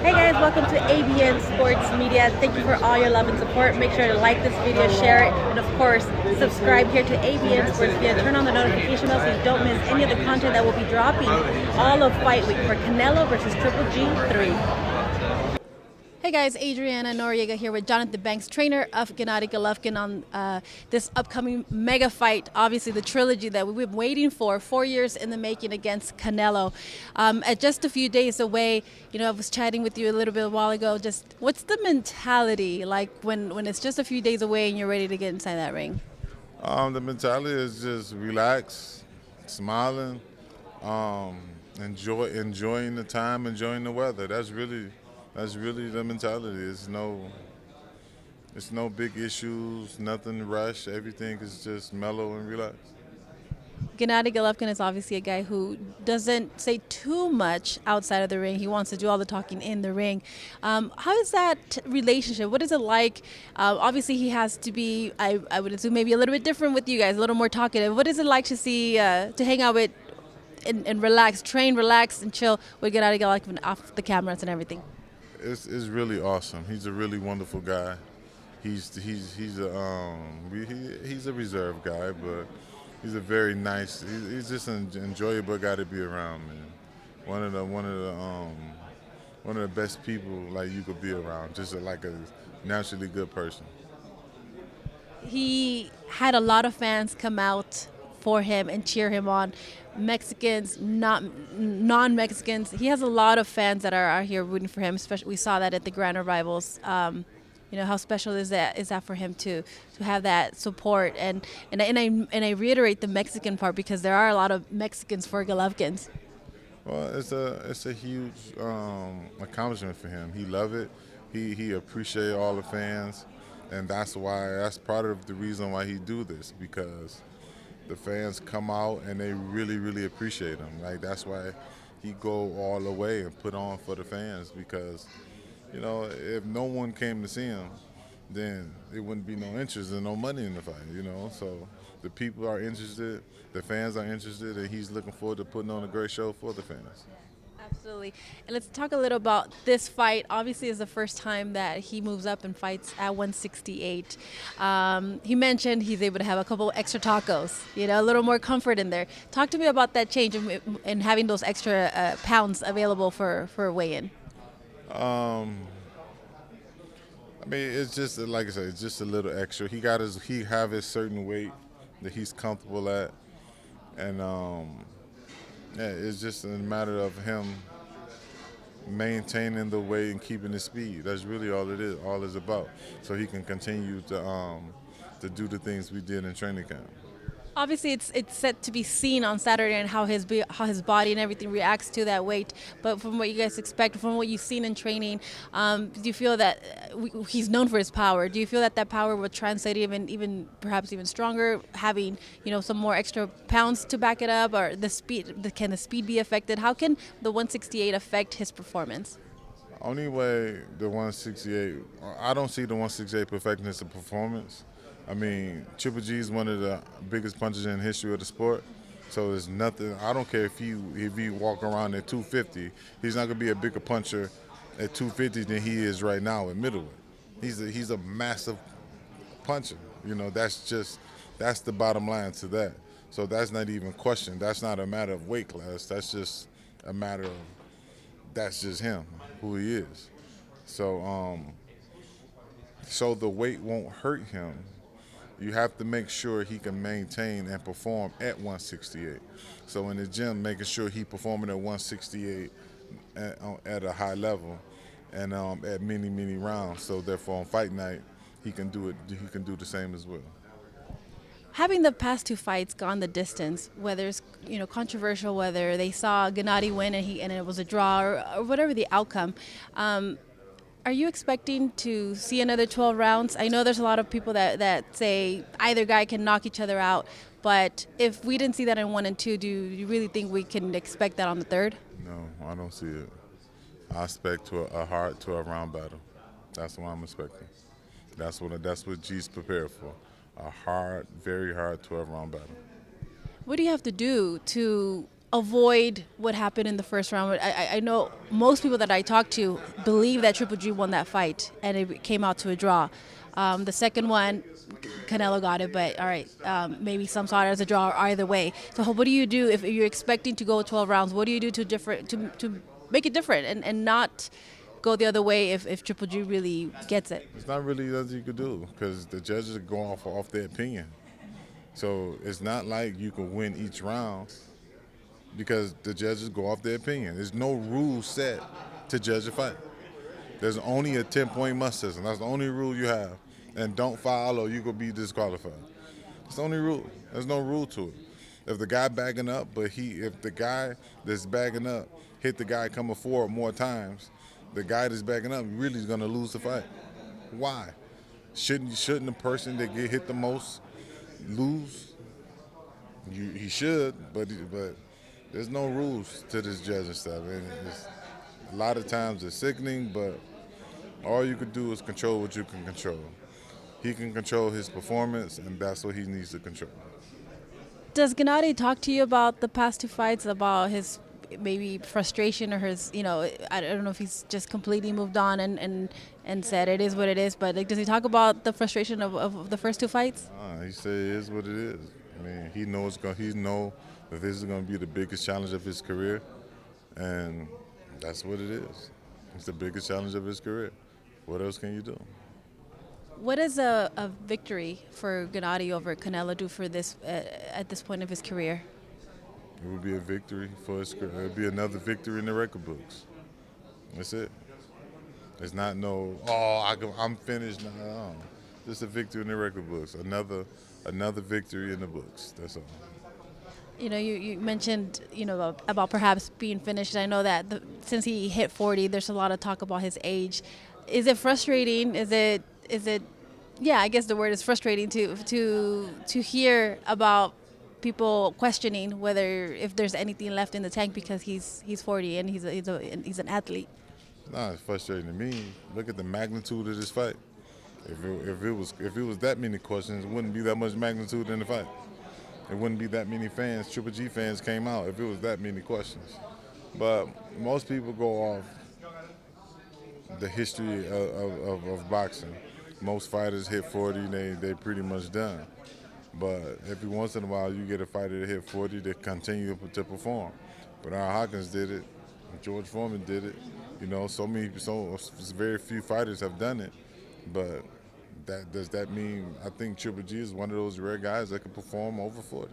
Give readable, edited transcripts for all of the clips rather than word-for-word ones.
Hey guys, welcome to ABN Sports Media. Thank you for all your love and support. Make sure to like this video, share it, and of course, subscribe here to ABN Sports Media. Turn on the notification bell so you don't miss any of the content that will be dropping all of Fight Week for Canelo versus Triple G3. Hey guys, Adriana Noriega here with Jonathan Banks, trainer of Gennady Golovkin on this upcoming mega fight, obviously the trilogy that we've been waiting for 4 years in the making against Canelo. At just a few days away, I was chatting with you a little bit a while ago, just what's the mentality like when it's just a few days away and you're ready to get inside that ring? The mentality is just relax, smiling, enjoying the time, enjoying the weather. That's really the mentality. It's no big issues, nothing rush. Everything is just mellow and relaxed. Gennady Golovkin is obviously a guy who doesn't say too much outside of the ring. He wants to do all the talking in the ring. How is that relationship? What is it like? Obviously, he has to be, I would assume, maybe a little bit different with you guys, a little more talkative. What is it like to see, to hang out with and relax, train, relax, and chill with Gennady Golovkin off the cameras and everything? It's really awesome. He's a really wonderful guy. He's a reserved guy, but he's a very nice. He's just an enjoyable guy to be around, man. One of the best people like you could be around. Just like a naturally good person. He had a lot of fans come out for him and cheer him on. Mexicans, not non-Mexicans. He has a lot of fans that are out here rooting for him. Especially, we saw that at the Grand Rivals. How special is that for him to have that support? And I reiterate the Mexican part because there are a lot of Mexicans for Golovkin's. Well, it's a huge accomplishment for him. He love it. He appreciate all the fans, and that's part of the reason why he do this, because the fans come out and they really appreciate him. Like, that's why he go all the way and put on for the fans, because if no one came to see him, then it wouldn't be no interest and no money in the fight. So the people are interested, the fans are interested, and he's looking forward to putting on a great show for the fans. Absolutely. And let's talk a little about this fight. Obviously, it's the first time that he moves up and fights at 168. He mentioned he's able to have a couple extra tacos, a little more comfort in there. Talk to me about that change and having those extra pounds available for weigh-in. It's just like I said, it's just a little extra. He have his certain weight that he's comfortable at, and it's just a matter of him maintaining the weight and keeping the speed. That's really all it's about. So he can continue to do the things we did in training camp. Obviously, it's set to be seen on Saturday and how his body and everything reacts to that weight. But from what you guys expect, from what you've seen in training, do you feel that he's known for his power? Do you feel that power will translate even perhaps even stronger, having some more extra pounds to back it up, or the speed? Can the speed be affected? How can the 168 affect his performance? Only way the 168, I don't see the 168 affecting his performance. Triple G is one of the biggest punchers in the history of the sport. So there's nothing. I don't care if he walk around at 250. He's not gonna be a bigger puncher at 250 than he is right now at middleweight. He's a massive puncher. That's the bottom line to that. So that's not even questioned. That's not a matter of weight class. That's just a matter of that's just him, who he is. So the weight won't hurt him. You have to make sure he can maintain and perform at 168. So in the gym, making sure he performing at 168 at a high level, and at many rounds. So therefore, on fight night, he can do it. He can do the same as well. Having the past two fights gone the distance, whether it's controversial, whether they saw Gennady win and it was a draw, or whatever the outcome. Are you expecting to see another 12 rounds? I know there's a lot of people that say either guy can knock each other out, but if we didn't see that in 1 and 2, do you really think we can expect that on the third? No, I don't see it. I expect a hard 12-round battle. That's what I'm expecting. That's what G's prepared for. A hard, very hard 12-round battle. What do you have to do to avoid what happened in the first round? I know most people that I talk to believe that Triple G won that fight, and it came out to a draw. The second one, Canelo got it, but all right, maybe some saw it as a draw or either way. So what do you do if you're expecting to go 12 rounds? What do you do to make it different and not go the other way if Triple G really gets it? It's not really nothing you could do because the judges are going off their opinion. So it's not like you can win each round because the judges go off their opinion. There's no rule set to judge a fight. There's only a 10-point must system. That's the only rule you have. And don't foul or you could be disqualified. It's the only rule. There's no rule to it. If the guy backing up, if the guy that's backing up hit the guy coming forward more times, the guy that's backing up really is gonna lose the fight. Why? Shouldn't the person that get hit the most lose? He should, but there's no rules to this judging stuff. And a lot of times it's sickening, but all you could do is control what you can control. He can control his performance, and that's what he needs to control. Does Gennady talk to you about the past two fights, about his maybe frustration or his, I don't know if he's just completely moved on and said it is what it is, but does he talk about the frustration of the first two fights? He said it is what it is. I mean, he knows that this is going to be the biggest challenge of his career, and that's what it is. It's the biggest challenge of his career. What else can you do? What does a victory for Gennady over Canelo do for this at this point of his career? It would be a victory for his career. It would be another victory in the record books. That's it. It's not I'm finished now. No. Just a victory in the record books. Another victory in the books. That's all. You mentioned, about perhaps being finished. I know that since he hit 40, there's a lot of talk about his age. Is it frustrating? Is it? Yeah, I guess the word is frustrating to hear about people questioning if there's anything left in the tank because he's 40 and he's an athlete. Nah, it's frustrating to me. Look at the magnitude of this fight. If it was that many questions, it wouldn't be that much magnitude in the fight. It wouldn't be that many fans, Triple G fans came out if it was that many questions. But most people go off the history of boxing. Most fighters hit 40, they pretty much done. But every once in a while, you get a fighter that hit 40 that continue to perform. Bernard Hopkins did it. George Foreman did it. So very few fighters have done it. But does that mean? I think Triple G is one of those rare guys that can perform over 40.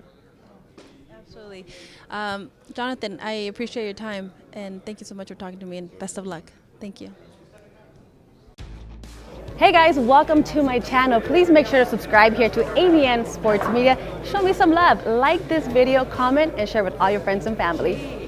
Absolutely. Johnathon, I appreciate your time, and thank you so much for talking to me, and best of luck. Thank you. Hey guys, welcome to my channel. Please make sure to subscribe here to ABN Sports Media. Show me some love. Like this video, comment, and share with all your friends and family.